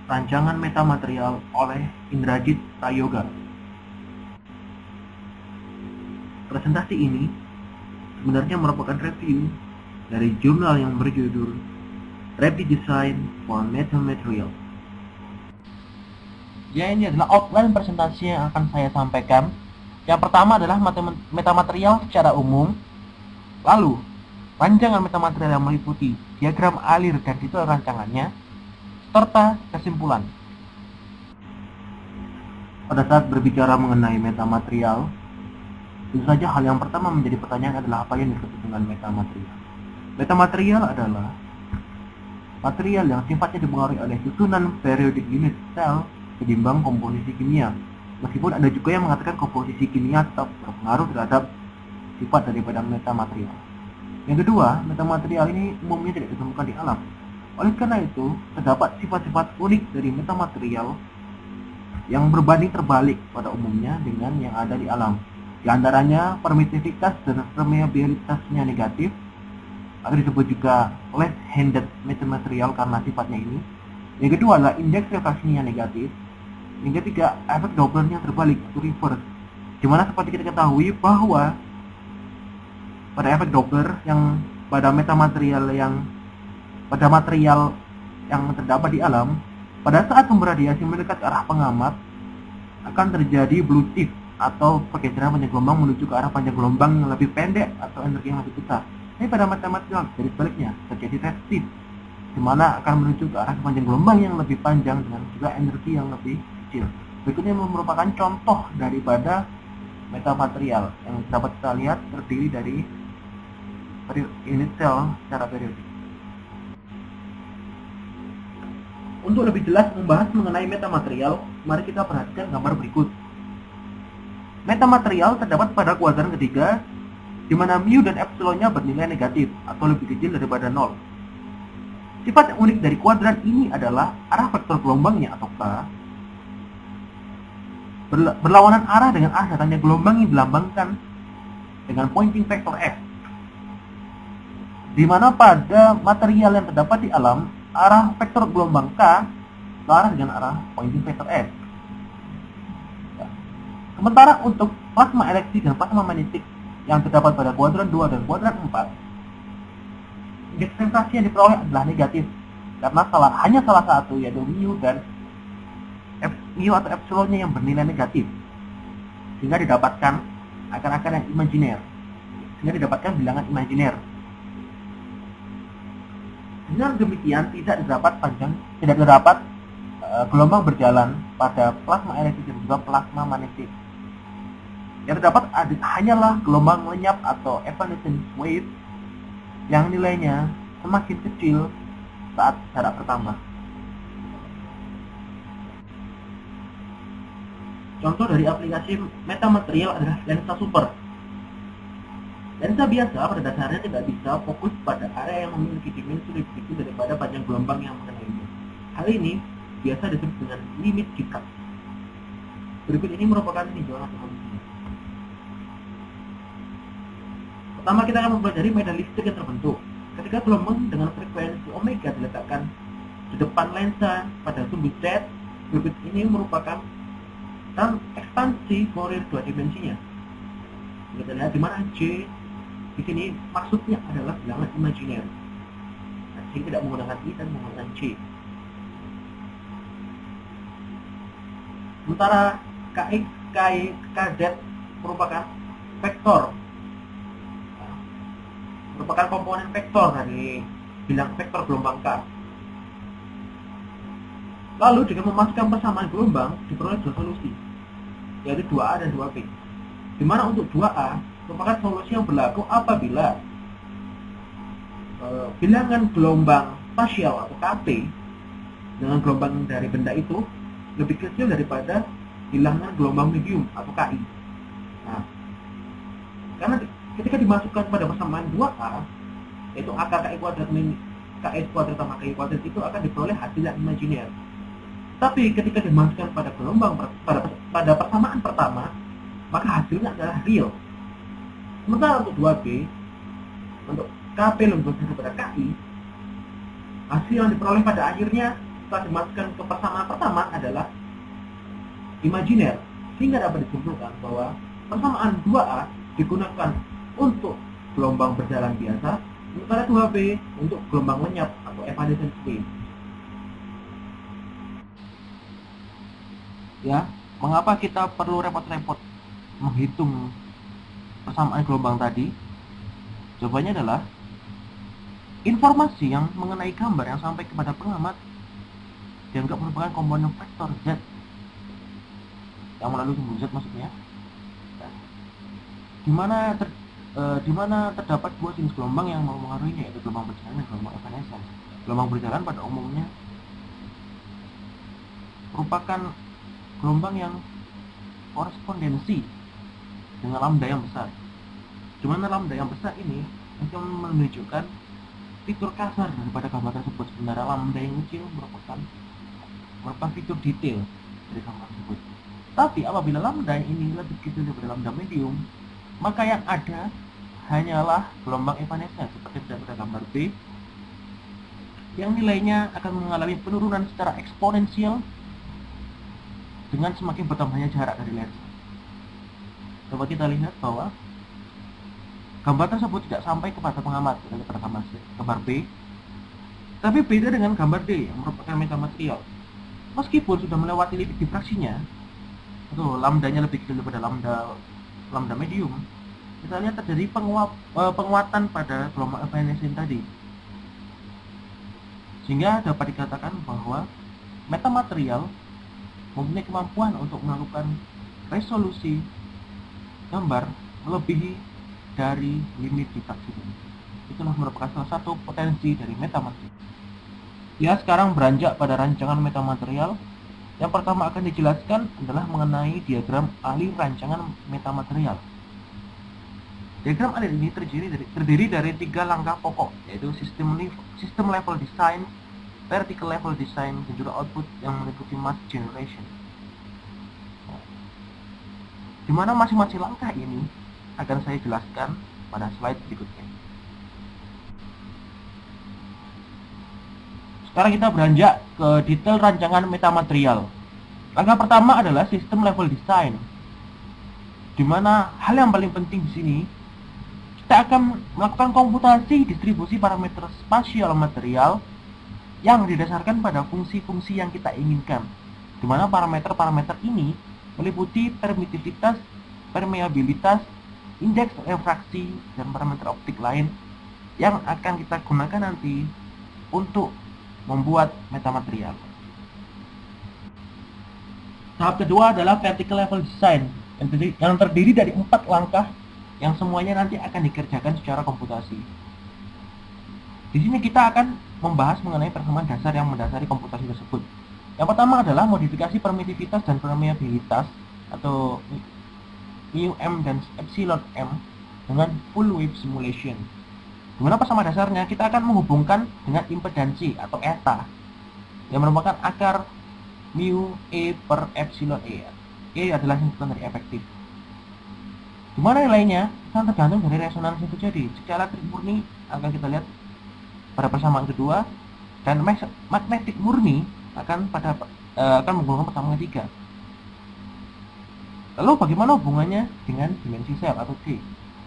rancangan metamaterial oleh Indrajit Prayoga. Presentasi ini sebenarnya merupakan review dari jurnal yang berjudul Rapid Design for Metamaterial. Ya, ini adalah outline presentasi yang akan saya sampaikan. Yang pertama adalah metamaterial secara umum, lalu rancangan metamaterial yang meliputi diagram alir dan detail rancangannya, serta kesimpulan. Pada saat berbicara mengenai metamaterial, tentu saja hal yang pertama menjadi pertanyaan adalah apa yang disebut dengan metamaterial. Metamaterial adalah material yang sifatnya dipengaruhi oleh susunan periodic unit sel ketimbang komposisi kimia. Meskipun ada juga yang mengatakan komposisi kimia tetap berpengaruh terhadap sifat daripada metamaterial. Yang kedua, metamaterial ini umumnya tidak ditemukan di alam. Oleh karena itu, terdapat sifat-sifat unik dari metamaterial yang berbanding terbalik pada umumnya dengan yang ada di alam. Di antaranya, permitivitas dan permeabilitasnya negatif, atau disebut juga left-handed metamaterial karena sifatnya ini. Yang kedua adalah indeks refraksinya negatif. Yang ketiga, efek Dopplernya terbalik atau reverse. Dimana seperti kita ketahui bahwa pada efek Doppler yang pada material yang terdapat di alam, pada saat sumber radiasi mendekat ke arah pengamat akan terjadi blue tip atau pergeseran panjang gelombang menuju ke arah panjang gelombang yang lebih pendek atau energi yang lebih besar. Tapi pada material dari sebaliknya terjadi red tip, di mana akan menuju ke arah panjang gelombang yang lebih panjang dengan juga energi yang lebih kecil. Berikutnya merupakan contoh daripada metamaterial yang dapat kita lihat terdiri dari unit sel secara periodik. Untuk lebih jelas membahas mengenai metamaterial, mari kita perhatikan gambar berikut. Metamaterial terdapat pada kuadran ketiga, di mana mu dan epsilonnya bernilai negatif atau lebih kecil daripada 0. Sifat yang unik dari kuadran ini adalah arah vektor gelombangnya atau K berlawanan arah dengan arah datangnya gelombang yang dilambangkan dengan pointing vector X. Di mana pada material yang terdapat di alam, arah vektor gelombang K searah dengan arah pointing vector S. Ya. Sementara untuk plasma elektrik dan plasma magnetik yang terdapat pada kuadran 2 dan kuadran 4, indeks refraksi yang diperoleh adalah negatif karena hanya salah satu, yaitu mu dan mu atau epsilonnya yang bernilai negatif, sehingga didapatkan akan yang imajiner, sehingga didapatkan bilangan imajiner. Dengan demikian tidak terdapat gelombang berjalan pada plasma elektrik dan juga plasma magnetik. Yang terdapat hanyalah gelombang lenyap atau evanescence wave yang nilainya semakin kecil saat jarak bertambah. Contoh dari aplikasi metamaterial adalah lensa super. Lensa biasa pada dasarnya tidak bisa fokus pada area yang memiliki dimensi lebih kecil daripada panjang gelombang yang mengenainya. Hal ini biasa disebut dengan limit G-cut. Berikut ini merupakan tinjauan astronomisinya. Pertama, kita akan mempelajari medan listrik yang terbentuk ketika gelombang dengan frekuensi omega diletakkan di depan lensa pada sumbu Z. Berikut ini merupakan ekspansi Fourier dua dimensinya. Kita lihat di mana J di sini maksudnya adalah bilangan imajiner. Nah, J tidak menggunakan I dan menggunakan J. Sementara KZ merupakan vektor, merupakan komponen vektor dari bilangan vektor gelombang K. Lalu dengan memasukkan persamaan gelombang diperoleh dua solusi, yaitu 2A dan 2B. Di mana untuk 2A merupakan solusi yang berlaku apabila bilangan gelombang spasial atau KP dengan gelombang dari benda itu lebih kecil daripada bilangan gelombang medium atau KI. Nah, karena ketika dimasukkan pada persamaan 2A, yaitu akar KI kuadrat tambah KI kuadrat itu akan diperoleh hasil yang imajiner. Tapi ketika dimasukkan pada gelombang pada persamaan pertama, maka hasilnya adalah real. Sementara untuk 2B, untuk KP lebih besar daripada KI, hasil yang diperoleh pada akhirnya setelah dimasukkan ke persamaan pertama adalah imajiner, sehingga dapat disimpulkan bahwa persamaan 2A digunakan untuk gelombang berjalan biasa, sementara 2B untuk gelombang lenyap atau evanescence wave. Ya, mengapa kita perlu repot-repot menghitung persamaan gelombang tadi? Jawabannya adalah informasi yang mengenai gambar yang sampai kepada pengamat dianggap merupakan komponen vektor Z yang melalui simbol Z maksudnya, di mana terdapat dua jenis gelombang yang mempengaruhinya, yaitu gelombang berjalan dan gelombang evanescence. Gelombang berjalan pada umumnya merupakan gelombang yang korespondensi dengan lambda yang besar, di mana lambda yang besar ini akan menunjukkan fitur kasar daripada gambar tersebut, sementara lambda yang kecil merupakan fitur detail dari gambar tersebut. Tapi apabila lambda ini lebih kecil daripada lambda medium, maka yang ada hanyalah gelombang evanescence seperti pada gambar B, yang nilainya akan mengalami penurunan secara eksponensial dengan semakin bertambahnya jarak dari lensa. Coba kita lihat bahwa gambar tersebut tidak sampai kepada pengamat pada gambar B, tapi beda dengan gambar D yang merupakan metamaterial. Meskipun sudah melewati limit difraksinya, atau lambdanya lebih kecil daripada lambda medium, kita lihat terjadi penguatan pada gelombang evanescence tadi, sehingga dapat dikatakan bahwa metamaterial mempunyai kemampuan untuk melakukan resolusi gambar melebihi dari limit difraksi. Itulah merupakan salah satu potensi dari metamaterial. Ya, sekarang beranjak pada rancangan metamaterial. Yang pertama akan dijelaskan adalah mengenai diagram alir rancangan metamaterial. Diagram alir ini terdiri dari 3 langkah pokok, yaitu system level design, vertical level design, dan juga output yang meliputi mass generation. Di mana masing-masing langkah ini akan saya jelaskan pada slide berikutnya. Sekarang kita beranjak ke detail rancangan metamaterial. Langkah pertama adalah system level design, di mana hal yang paling penting di sini kita akan melakukan komputasi distribusi parameter spasial material yang didasarkan pada fungsi-fungsi yang kita inginkan, di mana parameter-parameter ini meliputi permitivitas, permeabilitas, indeks refraksi, dan parameter optik lain yang akan kita gunakan nanti untuk membuat metamaterial. Tahap kedua adalah vertical level design yang terdiri dari 4 langkah yang semuanya nanti akan dikerjakan secara komputasi. Di sini kita akan membahas mengenai persamaan dasar yang mendasari komputasi tersebut. Yang pertama adalah modifikasi permitivitas dan permeabilitas atau μm dan epsilon m dengan full wave simulation. Dimana persamaan dasarnya kita akan menghubungkan dengan impedansi atau eta yang merupakan akar mu e per epsilon e. E adalah simpulan dari efektif. Dimana nilainya akan tergantung dari resonansi yang terjadi. Jika elektrik murni akan kita lihat pada persamaan kedua, dan magnetik murni akan menggunakan persamaan ketiga. Lalu bagaimana hubungannya dengan dimensi sel atau D?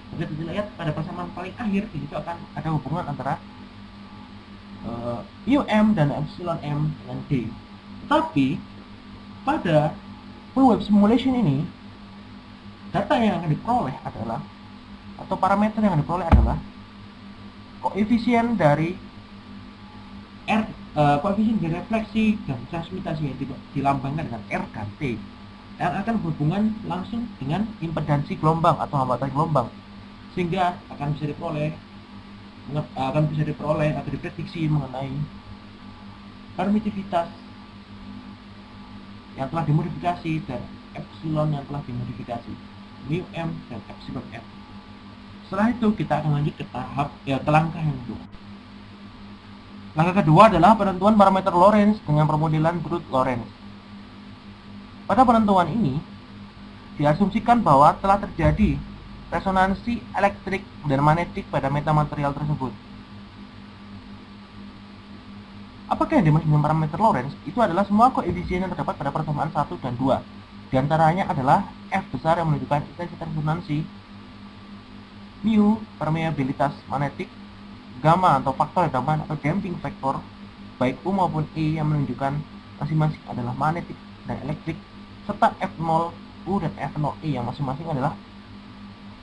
Jika kita lihat pada persamaan paling akhir, di situ akan ada hubungan antara μm dan epsilon m dengan D. Tetapi pada full wave simulation ini, data yang akan diperoleh adalah, atau parameter yang akan diperoleh adalah koefisien dari koefisien dari refleksi dan transmitasi yang dilambangkan dengan R dan T, yang akan berhubungan langsung dengan impedansi gelombang atau hambatan gelombang, sehingga akan bisa diperoleh atau diprediksi mengenai permitivitas yang telah dimodifikasi dan epsilon yang telah dimodifikasi, mu m dan epsilon m. Setelah itu kita akan lanjut ke langkah yang kedua. Langkah kedua adalah penentuan parameter Lorentz dengan permodelan Drude Lorentz. Pada penentuan ini diasumsikan bahwa telah terjadi resonansi elektrik dan magnetik pada metamaterial tersebut. Apakah yang dimaksud dengan parameter Lorentz? Itu adalah semua koefisien yang terdapat pada persamaan 1 dan 2. Di antaranya adalah F besar yang menunjukkan intensitas resonansi, mu permeabilitas magnetik, gamma atau faktor redaman atau damping faktor, baik U maupun E yang menunjukkan masing-masing adalah magnetik dan elektrik, serta F0 U dan F0 E yang masing-masing adalah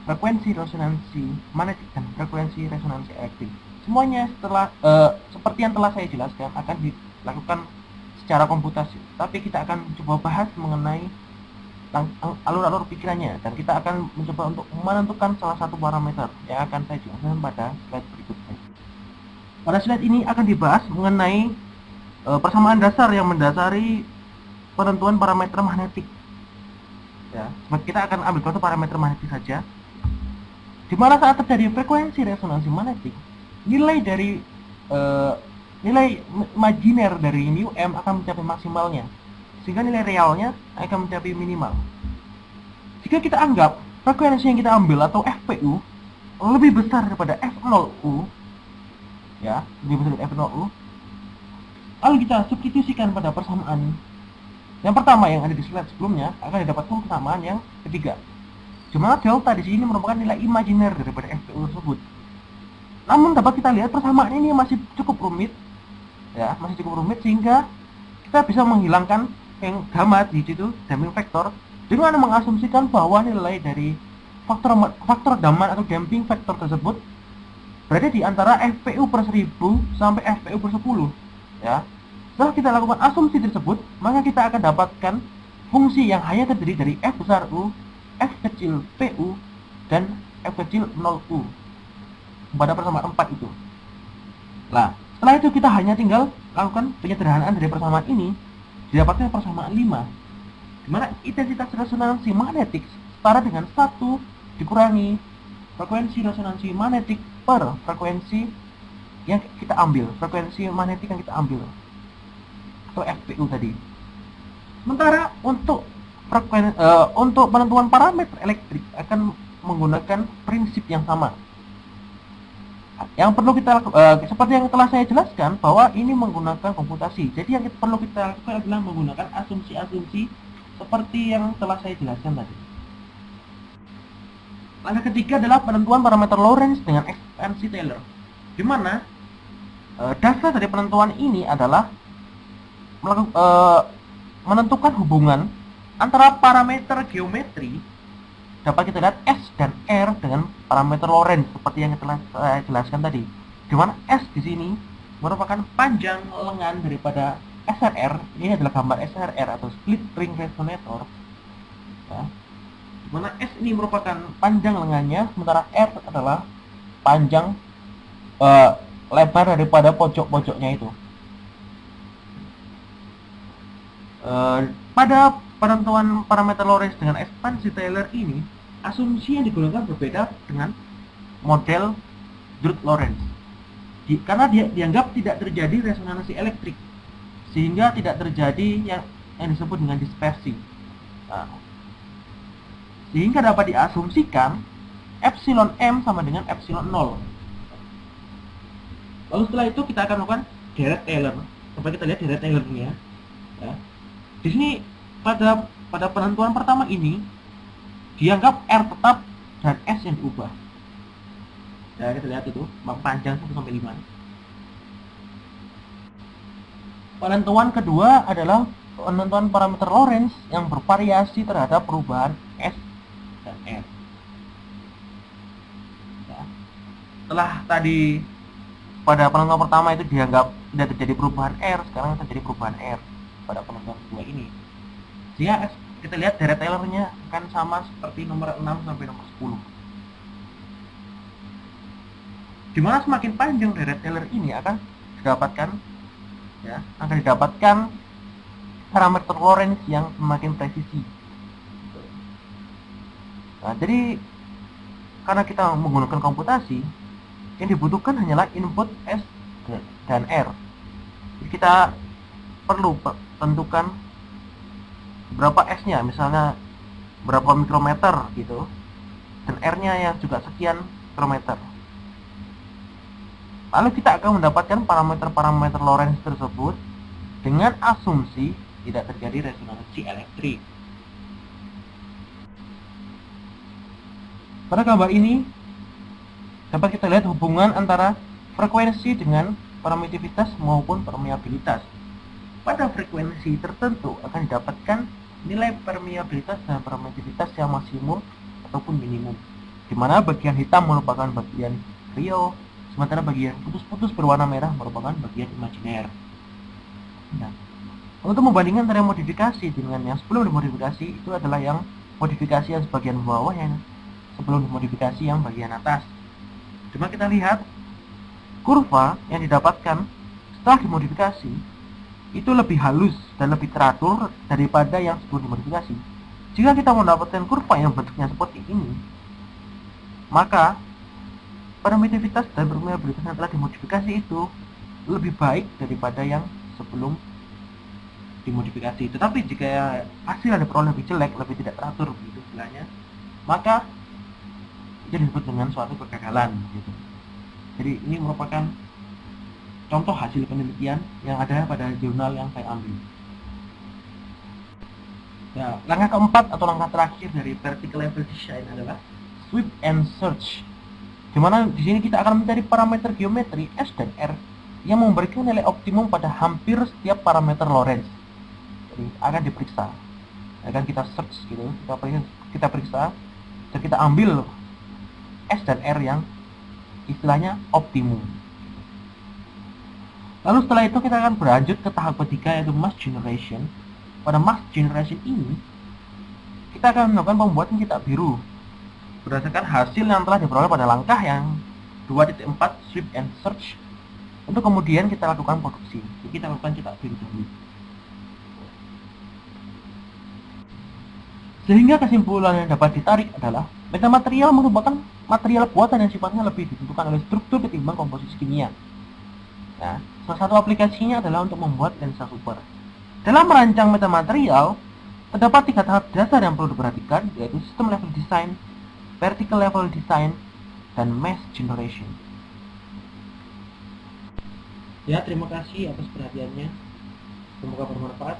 frekuensi resonansi magnetik dan frekuensi resonansi elektrik. Semuanya seperti yang telah saya jelaskan akan dilakukan secara komputasi, tapi kita akan coba bahas mengenai alur-alur pikirannya, dan kita akan mencoba untuk menentukan salah satu parameter yang akan saya jelaskan pada slide berikutnya. Pada slide ini akan dibahas mengenai persamaan dasar yang mendasari penentuan parameter magnetik. Ya, kita akan ambil contoh parameter magnetik saja, di mana saat terjadi frekuensi resonansi magnetik, nilai imajiner dari mu m akan mencapai maksimalnya, sehingga nilai realnya akan mencapai minimal. Jika kita anggap frekuensi yang kita ambil atau FPU lebih besar daripada F0U, ya, lebih besar dari F0U, lalu kita substitusikan pada persamaan yang pertama yang ada di slide sebelumnya, akan didapatkan persamaan yang ketiga, di mana delta di sini merupakan nilai imajiner daripada FPU tersebut. Namun dapat kita lihat persamaan ini masih cukup rumit, ya, masih cukup rumit, sehingga kita bisa menghilangkan yang gamma di situ, damping faktor, dengan mengasumsikan bahwa nilai dari faktor daman atau damping faktor tersebut berada di antara FPU per 1000 sampai FPU per 10, ya. Setelah kita lakukan asumsi tersebut, maka kita akan dapatkan fungsi yang hanya terdiri dari F besar U, F kecil PU, dan F kecil 0U pada persamaan 4 itu. Nah, setelah itu kita hanya tinggal lakukan penyederhanaan dari persamaan ini, didapatkan persamaan 5, di mana intensitas resonansi magnetik setara dengan 1 dikurangi frekuensi resonansi magnetik per frekuensi yang kita ambil, frekuensi magnetik yang kita ambil, atau FPU tadi. Sementara untuk penentuan parameter elektrik akan menggunakan prinsip yang sama. Yang perlu kita seperti yang telah saya jelaskan, bahwa ini menggunakan komputasi. Jadi yang perlu kita lakukan adalah menggunakan asumsi-asumsi seperti yang telah saya jelaskan tadi. Langkah ketiga adalah penentuan parameter Lorentz dengan ekspansi Taylor, di mana dasar dari penentuan ini adalah menentukan hubungan antara parameter geometri, dapat kita lihat S dan R, dengan parameter Lorentz seperti yang telah saya jelaskan tadi, di mana S di sini merupakan panjang lengan daripada SRR. Ini adalah gambar SRR atau split ring resonator, ya, di mana S ini merupakan panjang lengannya, sementara R adalah panjang lebar daripada pojok-pojoknya itu. Pada penentuan parameter Lorentz dengan ekspansi Taylor ini, asumsi yang digunakan berbeda dengan model Drude-Lorentz, karena dia dianggap tidak terjadi resonansi elektrik, sehingga tidak terjadi yang disebut dengan dispersi. Nah, sehingga dapat diasumsikan epsilon m sama dengan epsilon 0. Lalu setelah itu kita akan melakukan deret Taylor. Coba kita lihat deret Taylor-nya, ya. Di sini pada penentuan pertama ini dianggap R tetap dan S yang diubah. Ya, kita lihat itu panjang 1 sampai 5. Penentuan kedua adalah penentuan parameter Lorentz yang bervariasi terhadap perubahan S dan R. Ya. Setelah tadi pada penentuan pertama itu dianggap tidak terjadi perubahan R, sekarang terjadi perubahan R pada penentuan kedua ini. Sehingga kita lihat deret Taylor-nya akan sama seperti nomor 6 sampai nomor 10. Dimana semakin panjang deret Taylor ini akan didapatkan parameter Lorentz yang semakin presisi. Nah, jadi karena kita menggunakan komputasi, yang dibutuhkan hanyalah input S dan R. Jadi kita perlu tentukan berapa S-nya, misalnya berapa mikrometer gitu, dan R-nya yang juga sekian mikrometer. Lalu kita akan mendapatkan parameter-parameter Lorentz tersebut dengan asumsi tidak terjadi resonansi elektrik. Pada gambar ini dapat kita lihat hubungan antara frekuensi dengan permitivitas maupun permeabilitas. Pada frekuensi tertentu akan didapatkan nilai permeabilitas dan permitivitas yang maksimum ataupun minimum, di mana bagian hitam merupakan bagian real, sementara bagian putus-putus berwarna merah merupakan bagian imajiner. Nah, untuk membandingkan antara modifikasi dengan yang sebelum dimodifikasi, itu adalah yang modifikasi yang sebagian bawah yang sebelum dimodifikasi yang bagian atas. Cuma kita lihat kurva yang didapatkan setelah dimodifikasi itu lebih halus dan lebih teratur daripada yang sebelum dimodifikasi. Jika kita mendapatkan kurva yang bentuknya seperti ini, maka permitivitas dan permeabilitas yang telah dimodifikasi itu lebih baik daripada yang sebelum dimodifikasi. Tetapi jika hasil yang diperoleh lebih jelek, lebih tidak teratur begitu istilahnya, maka itu disebut dengan suatu kegagalan gitu. Jadi ini merupakan contoh hasil penelitian yang ada pada jurnal yang saya ambil. Ya, langkah keempat atau langkah terakhir dari vertical level design adalah sweep and search, di mana di sini kita akan mencari parameter geometri S dan R yang memberikan nilai optimum pada hampir setiap parameter Lorentz. Jadi akan diperiksa, akan kita search gitu, kita periksa dan kita ambil S dan R yang istilahnya optimum. Lalu setelah itu kita akan berlanjut ke tahap ketiga, yaitu mass generation. Pada mass generation ini kita akan melakukan pembuatan cetak biru berdasarkan hasil yang telah diperoleh pada langkah yang 2.4 sweep and search, untuk kemudian kita lakukan produksi. Jadi kita lakukan cetak biru dulu. Sehingga kesimpulan yang dapat ditarik adalah metamaterial merupakan material buatan yang sifatnya lebih ditentukan oleh struktur ketimbang komposisi kimia. Nah, salah satu aplikasinya adalah untuk membuat lensa super. Dalam merancang metamaterial, terdapat 3 tahap dasar yang perlu diperhatikan, yaitu system level design, vertical level design, dan mass generation. Ya, terima kasih atas perhatiannya. Semoga bermanfaat.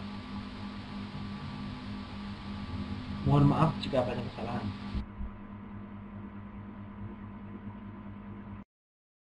Mohon maaf jika ada kesalahan.